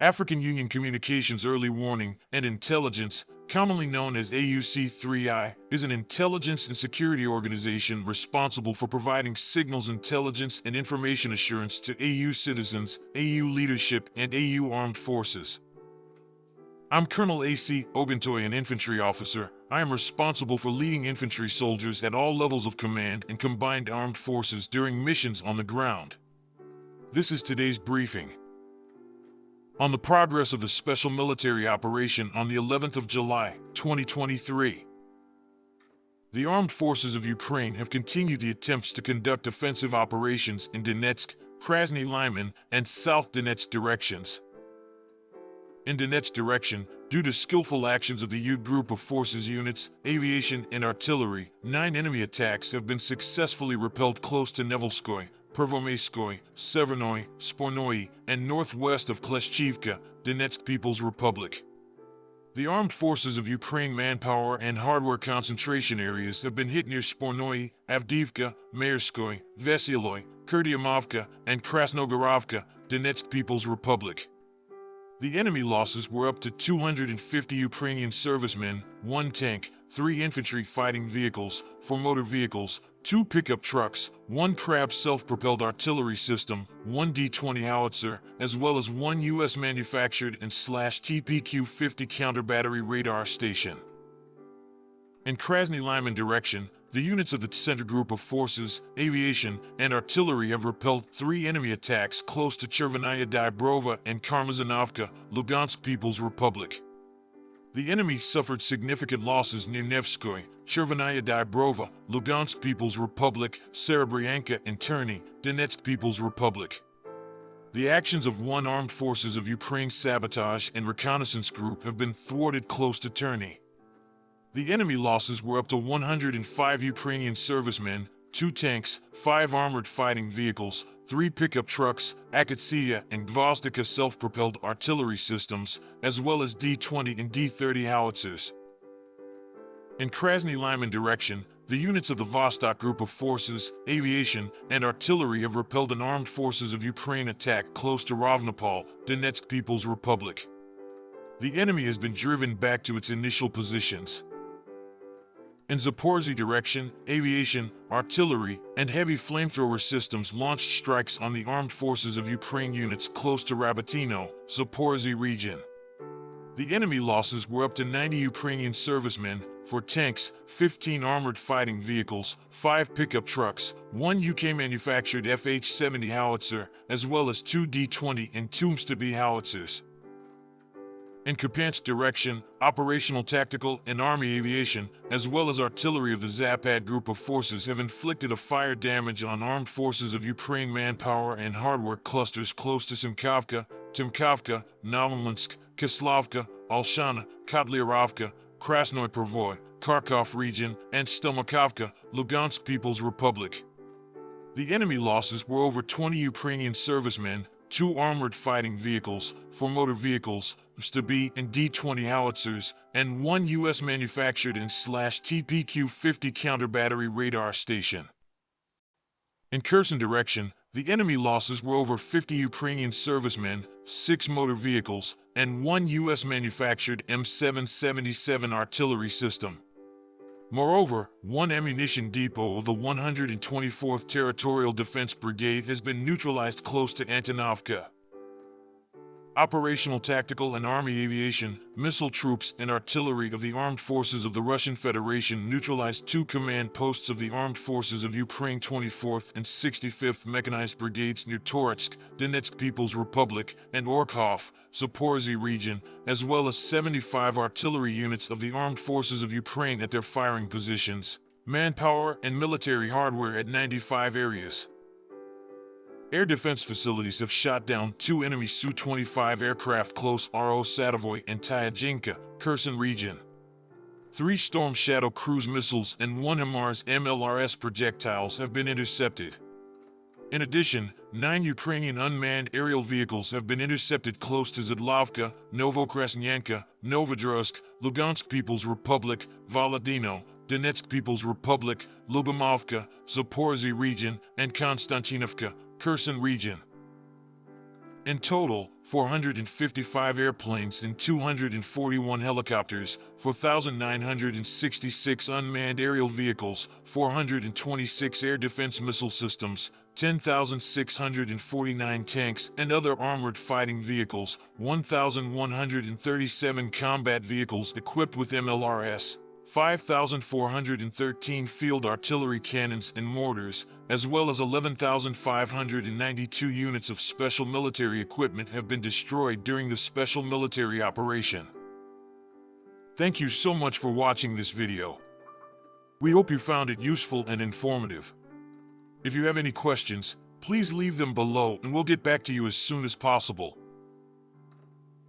African Union Communications Early Warning and Intelligence, commonly known as AUC3I, is an intelligence and security organization responsible for providing signals intelligence and information assurance to AU citizens, AU leadership, and AU armed forces. I'm Colonel A.C. Oguntoye, an infantry officer. I am responsible for leading infantry soldiers at all levels of command and combined armed forces during missions on the ground. This is today's briefing. On the progress of the special military operation on the 11th of July, 2023. The armed forces of Ukraine have continued the attempts to conduct offensive operations in Donetsk, Krasny Lyman, and South Donetsk directions. In Donetsk direction, due to skillful actions of the U group of forces units, aviation, and artillery, 9 enemy attacks have been successfully repelled close to Nevelskoye, Pervomeyskoye, Severnoye, Spornoye, and northwest of Kleshchivka, Donetsk People's Republic. The armed forces of Ukraine manpower and hardware concentration areas have been hit near Spornoye, Avdiivka, Mayerskoye, Veseloy, Kurdiamovka, and Krasnogorovka, Donetsk People's Republic. The enemy losses were up to 250 Ukrainian servicemen, 1 tank, 3 infantry fighting vehicles, 4 motor vehicles, 2 pickup trucks, 1 Crab self-propelled artillery system, 1 D-20 howitzer, as well as 1 U.S.-manufactured and /TPQ-50 counter-battery radar station. In Krasny Lyman direction, the units of the Center Group of Forces, Aviation, and Artillery have repelled 3 enemy attacks close to Chervenaya Dybrova and Karmazinovka, Lugansk People's Republic. The enemy suffered significant losses near Nevskoye, Chervenaya Dybrova, Lugansk People's Republic, Serebryanka, and Terny, Donetsk People's Republic. The actions of 1 Armed Forces of Ukraine sabotage and reconnaissance group have been thwarted close to Terny. The enemy losses were up to 105 Ukrainian servicemen, 2 tanks, 5 armored fighting vehicles, 3 pickup trucks, Akatsia and Gvozdika self-propelled artillery systems, as well as D-20 and D-30 howitzers. In Krasny Lyman direction, the units of the Vostok Group of Forces, Aviation, and Artillery have repelled an armed forces of Ukraine attack close to Rovnopol, Donetsk People's Republic. The enemy has been driven back to its initial positions. In Zaporizhzhia direction, aviation, artillery, and heavy flamethrower systems launched strikes on the armed forces of Ukraine units close to Rabatino, Zaporizhzhia region. The enemy losses were up to 90 Ukrainian servicemen, 4 tanks, 15 armored fighting vehicles, 5 pickup trucks, 1 UK-manufactured FH-70 howitzer, as well as 2 D-20 and 2 MSTB howitzers. In Kupiansk direction, operational tactical and army aviation, as well as artillery of the Zapad Group of Forces have inflicted a fire damage on armed forces of Ukraine manpower and hardware clusters close to Simkovka, Timkovka, Novominsk, Kislavka, Alshana, Kotlyarovka, Krasnoye Pervoy, Kharkov region, and Stelmakovka, Lugansk People's Republic. The enemy losses were over 20 Ukrainian servicemen, 2 armored fighting vehicles, 4 motor vehicles, MSTB and D-20 howitzers, and 1 U.S.-manufactured and /TPQ-50 counter-battery radar station. In Kherson direction, the enemy losses were over 50 Ukrainian servicemen, 6 motor vehicles, and 1 U.S.-manufactured M777 artillery system. Moreover, 1 ammunition depot of the 124th Territorial Defense Brigade has been neutralized close to Antonovka. Operational tactical and army aviation, missile troops, and artillery of the armed forces of the Russian Federation neutralized 2 command posts of the armed forces of Ukraine 24th and 65th Mechanized Brigades near Toretsk, Donetsk People's Republic, and Orkhov, Zaporizhzhia region, as well as 75 artillery units of the armed forces of Ukraine at their firing positions, manpower, and military hardware at 95 areas. Air defense facilities have shot down 2 enemy Su-25 aircraft close Ro Satovoy and Tyazhinka, Kherson region. 3 Storm Shadow cruise missiles and 1 HIMARS MLRS projectiles have been intercepted. In addition, 9 Ukrainian unmanned aerial vehicles have been intercepted close to Zydlovka, Novokrasnyanka, Novodrozhsk, Lugansk People's Republic, Volodino, Donetsk People's Republic, Lubimovka, Zaporizhzhia region, and Konstantinovka, Kherson region. In total, 455 airplanes and 241 helicopters, 4,966 unmanned aerial vehicles, 426 air defense missile systems, 10,649 tanks and other armored fighting vehicles, 1,137 combat vehicles equipped with MLRS, 5,413 field artillery cannons and mortars, as well as 11,592 units of special military equipment have been destroyed during the special military operation. Thank you so much for watching this video. We hope you found it useful and informative. If you have any questions, please leave them below and we'll get back to you as soon as possible.